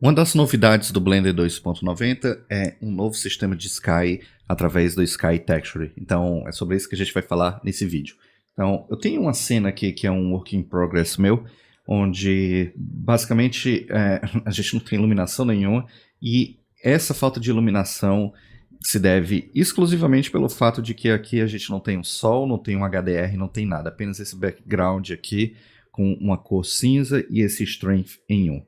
Uma das novidades do Blender 2.90 é um novo sistema de Sky através do Sky Texture. Então é sobre isso que a gente vai falar nesse vídeo. Então eu tenho uma cena aqui que é um work in progress meu, onde basicamente a gente não tem iluminação nenhuma e essa falta de iluminação se deve exclusivamente pelo fato de que aqui a gente não tem um sol, não tem um HDR, não tem nada, apenas esse background aqui com uma cor cinza e esse strength em 1.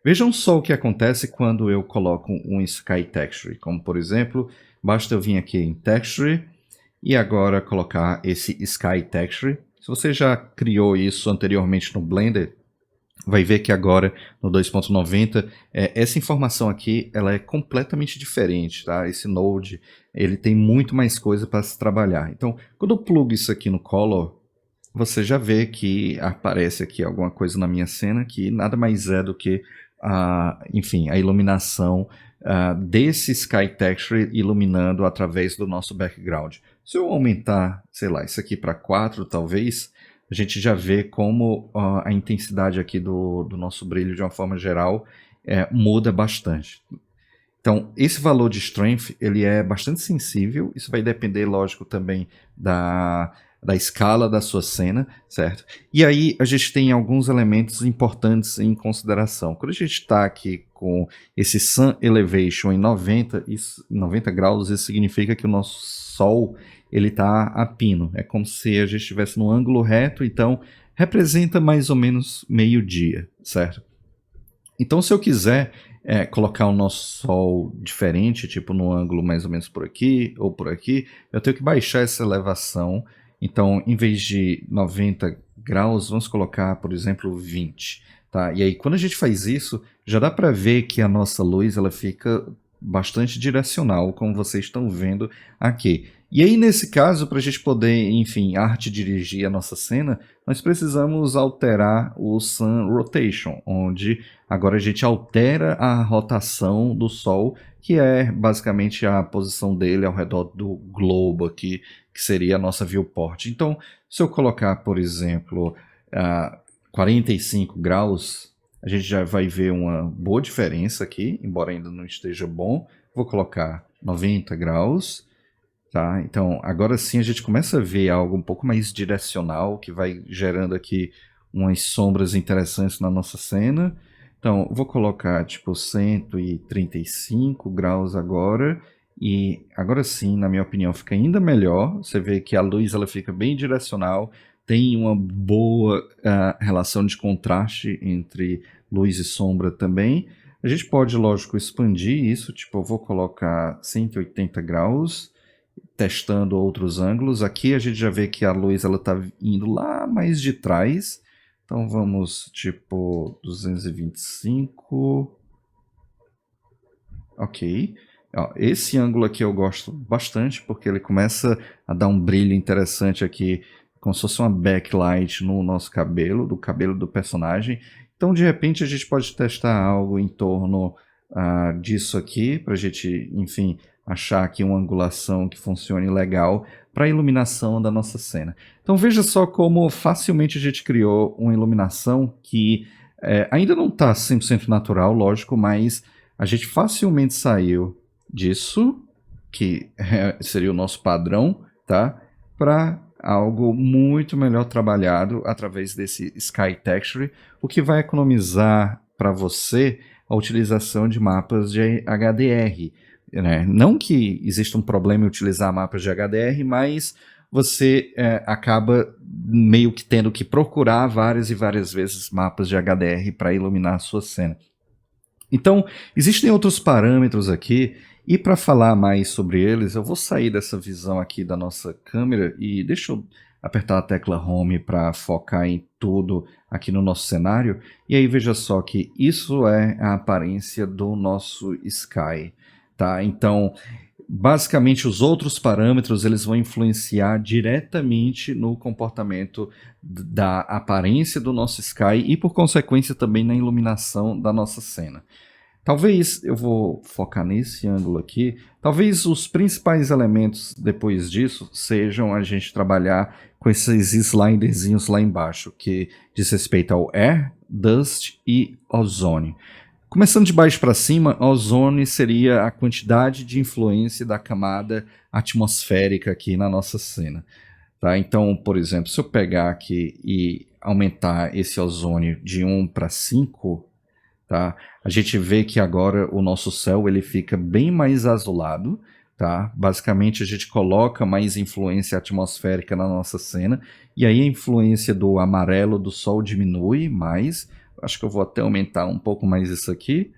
Vejam só o que acontece quando eu coloco um Sky Texture, como por exemplo, basta eu vir aqui em Texture e agora colocar esse Sky Texture. Se você já criou isso anteriormente no Blender, vai ver que agora no 2.90 essa informação aqui ela é completamente diferente, tá? Esse node ele tem muito mais coisa para se trabalhar. Então, quando eu plugo isso aqui no Color, você já vê que aparece aqui alguma coisa na minha cena que nada mais é do que enfim, a iluminação desse Sky Texture iluminando através do nosso background. Se eu aumentar, sei lá, isso aqui para 4 talvez, a gente já vê como a intensidade aqui do nosso brilho de uma forma geral muda bastante. Então, esse valor de strength ele é bastante sensível, isso vai depender, lógico, também da escala da sua cena, certo? E aí a gente tem alguns elementos importantes em consideração. Quando a gente está aqui com esse Sun Elevation em 90 graus, isso significa que o nosso Sol ele está a pino. É como se a gente estivesse no ângulo reto, então representa mais ou menos meio-dia, certo? Então, se eu quiser colocar o nosso Sol diferente, tipo no ângulo mais ou menos por aqui ou por aqui, eu tenho que baixar essa elevação. Então, em vez de 90 graus, vamos colocar, por exemplo, 20. Tá? E aí, quando a gente faz isso, já dá para ver que a nossa luz ela fica bastante direcional, como vocês estão vendo aqui. E aí, nesse caso, para a gente poder, enfim, arte dirigir a nossa cena, nós precisamos alterar o Sun Rotation, onde agora a gente altera a rotação do Sol, que é basicamente a posição dele ao redor do globo aqui, que seria a nossa viewport. Então, se eu colocar, por exemplo, 45 graus, a gente já vai ver uma boa diferença aqui, embora ainda não esteja bom. Vou colocar 90 graus. Tá? Então, agora sim a gente começa a ver algo um pouco mais direcional, que vai gerando aqui umas sombras interessantes na nossa cena. Então, vou colocar tipo 135 graus agora, e agora sim, na minha opinião, fica ainda melhor. Você vê que a luz ela fica bem direcional, tem uma boa relação de contraste entre luz e sombra também. A gente pode, lógico, expandir isso, tipo, eu vou colocar 180 graus, testando outros ângulos. Aqui a gente já vê que a luz ela está indo lá mais de trás. Então vamos tipo 225. Ok. Ó, esse ângulo aqui eu gosto bastante porque ele começa a dar um brilho interessante aqui, como se fosse uma backlight no nosso cabelo, do cabelo do personagem. Então de repente a gente pode testar algo em torno disso aqui, para a gente, enfim, achar aqui uma angulação que funcione legal para a iluminação da nossa cena. Então veja só como facilmente a gente criou uma iluminação que ainda não está 100% natural, lógico, mas a gente facilmente saiu disso, que seria o nosso padrão, tá? Para algo muito melhor trabalhado através desse Sky Texture, o que vai economizar para você a utilização de mapas de HDR. Né? Não que exista um problema em utilizar mapas de HDR, mas você acaba meio que tendo que procurar várias e várias vezes mapas de HDR para iluminar a sua cena. Então, existem outros parâmetros aqui, e para falar mais sobre eles, eu vou sair dessa visão aqui da nossa câmera e deixa eu apertar a tecla Home para focar em tudo aqui no nosso cenário. E aí veja só que isso é a aparência do nosso Sky. Tá? Então, basicamente os outros parâmetros eles vão influenciar diretamente no comportamento da aparência do nosso Sky e por consequência também na iluminação da nossa cena. Talvez, eu vou focar nesse ângulo aqui, talvez os principais elementos depois disso sejam a gente trabalhar com esses sliderzinhos lá embaixo, que diz respeito ao Air, Dust e Ozone. Começando de baixo para cima, ozônio seria a quantidade de influência da camada atmosférica aqui na nossa cena. Tá? Então, por exemplo, se eu pegar aqui e aumentar esse ozônio de 1 para 5, tá? A gente vê que agora o nosso céu ele fica bem mais azulado. Tá? Basicamente, a gente coloca mais influência atmosférica na nossa cena, e aí a influência do amarelo do Sol diminui mais. Acho que eu vou até aumentar um pouco mais isso aqui.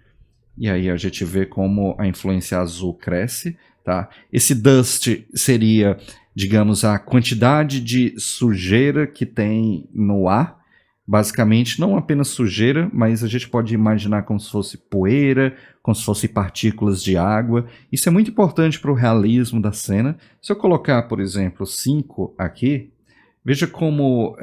E aí a gente vê como a influência azul cresce. Tá? Esse dust seria, digamos, a quantidade de sujeira que tem no ar. Basicamente, não apenas sujeira, mas a gente pode imaginar como se fosse poeira, como se fosse partículas de água. Isso é muito importante para o realismo da cena. Se eu colocar, por exemplo, 5 aqui, veja como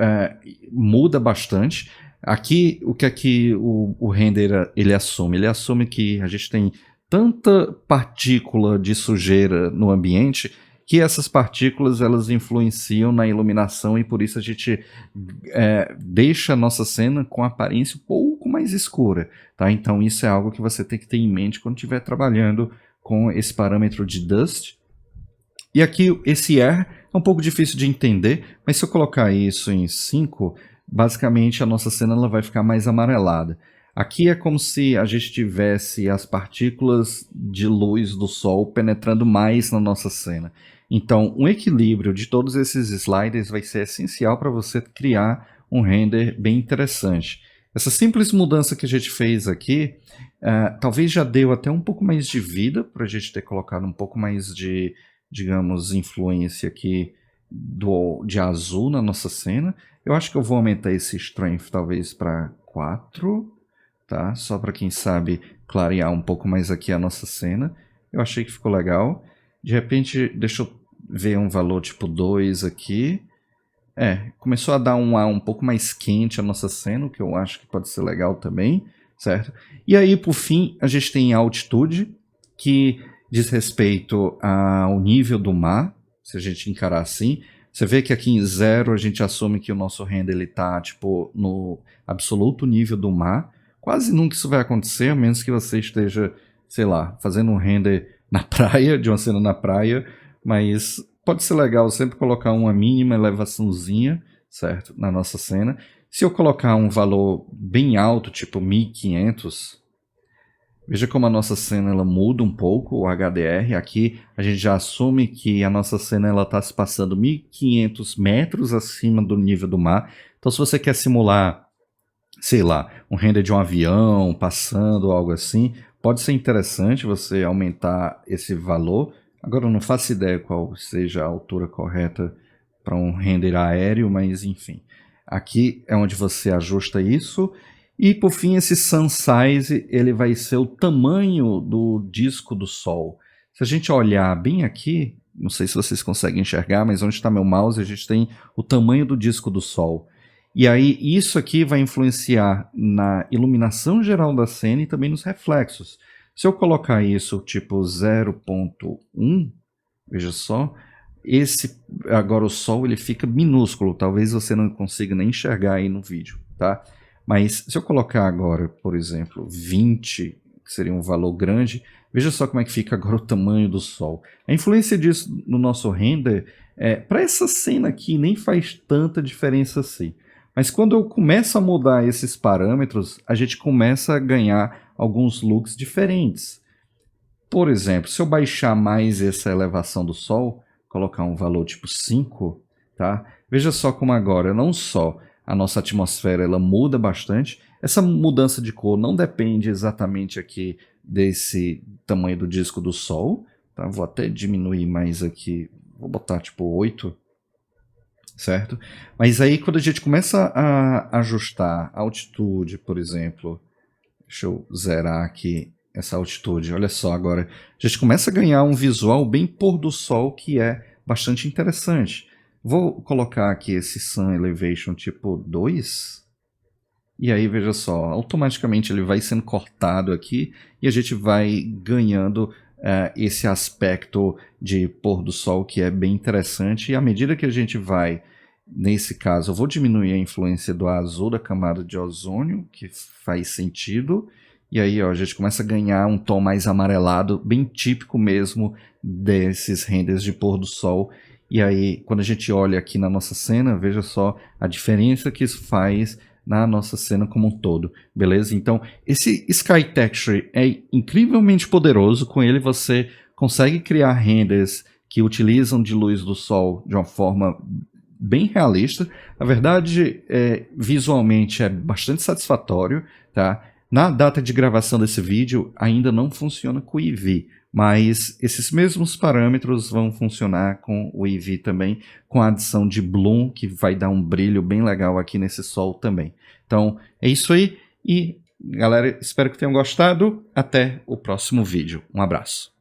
muda bastante. Aqui, o que aqui o render ele assume? Ele assume que a gente tem tanta partícula de sujeira no ambiente que essas partículas elas influenciam na iluminação e por isso a gente deixa a nossa cena com a aparência um pouco mais escura. Tá? Então isso é algo que você tem que ter em mente quando estiver trabalhando com esse parâmetro de dust. E aqui esse air é um pouco difícil de entender, mas se eu colocar isso em 5, basicamente a nossa cena ela vai ficar mais amarelada. Aqui é como se a gente tivesse as partículas de luz do Sol penetrando mais na nossa cena. Então, um equilíbrio de todos esses sliders vai ser essencial para você criar um render bem interessante. Essa simples mudança que a gente fez aqui, talvez já deu até um pouco mais de vida para a gente ter colocado um pouco mais de, digamos, influência aqui de azul na nossa cena. Eu acho que eu vou aumentar esse strength talvez para 4. Tá? Só para quem sabe clarear um pouco mais aqui a nossa cena. Eu achei que ficou legal. De repente, deixa eu ver um valor tipo 2 aqui. Começou a dar um ar um pouco mais quente a nossa cena, o que eu acho que pode ser legal também, certo? E aí, por fim, a gente tem a altitude, que diz respeito ao nível do mar, se a gente encarar assim. Você vê que aqui em 0 a gente assume que o nosso render está tipo, no absoluto nível do mar. Quase nunca isso vai acontecer, a menos que você esteja, sei lá, fazendo um render na praia, de uma cena na praia, mas pode ser legal sempre colocar uma mínima elevaçãozinha, certo, na nossa cena. Se eu colocar um valor bem alto, tipo 1500, veja como a nossa cena ela muda um pouco, o HDR. Aqui a gente já assume que a nossa cena está se passando 1500 metros acima do nível do mar. Então se você quer simular, sei lá, um render de um avião passando, algo assim, pode ser interessante você aumentar esse valor. Agora eu não faço ideia qual seja a altura correta para um render aéreo, mas enfim. Aqui é onde você ajusta isso. E por fim esse sun size ele vai ser o tamanho do disco do Sol. Se a gente olhar bem aqui, não sei se vocês conseguem enxergar, mas onde está meu mouse a gente tem o tamanho do disco do Sol. E aí isso aqui vai influenciar na iluminação geral da cena e também nos reflexos. Se eu colocar isso tipo 0.1, veja só, agora o Sol ele fica minúsculo, talvez você não consiga nem enxergar aí no vídeo, tá? Mas se eu colocar agora, por exemplo, 20, que seria um valor grande, veja só como é que fica agora o tamanho do Sol. A influência disso no nosso render, para essa cena aqui nem faz tanta diferença assim. Mas quando eu começo a mudar esses parâmetros, a gente começa a ganhar alguns looks diferentes. Por exemplo, se eu baixar mais essa elevação do Sol, colocar um valor tipo 5, tá? Veja só como agora, não só a nossa atmosfera ela muda bastante, essa mudança de cor não depende exatamente aqui desse tamanho do disco do Sol, tá? Vou até diminuir mais aqui, vou botar tipo 8, certo? Mas aí quando a gente começa a ajustar a altitude, por exemplo, deixa eu zerar aqui essa altitude, olha só agora, a gente começa a ganhar um visual bem pôr do sol que é bastante interessante. Vou colocar aqui esse Sun Elevation tipo 2, e aí veja só, automaticamente ele vai sendo cortado aqui e a gente vai ganhando esse aspecto de pôr do sol que é bem interessante. E à medida que a gente vai, nesse caso, eu vou diminuir a influência do azul da camada de ozônio, que faz sentido, E aí, ó, a gente começa a ganhar um tom mais amarelado, bem típico mesmo desses renders de pôr do sol. E aí, quando a gente olha aqui na nossa cena, veja só a diferença que isso faz na nossa cena como um todo, beleza? Então, esse Sky Texture é incrivelmente poderoso. Com ele você consegue criar renders que utilizam de luz do sol de uma forma bem realista. Na verdade, visualmente é bastante satisfatório, tá? Na data de gravação desse vídeo ainda não funciona com o Eevee, mas esses mesmos parâmetros vão funcionar com o Eevee também, com a adição de Bloom, que vai dar um brilho bem legal aqui nesse sol também. Então é isso aí e galera, espero que tenham gostado. Até o próximo vídeo. Um abraço.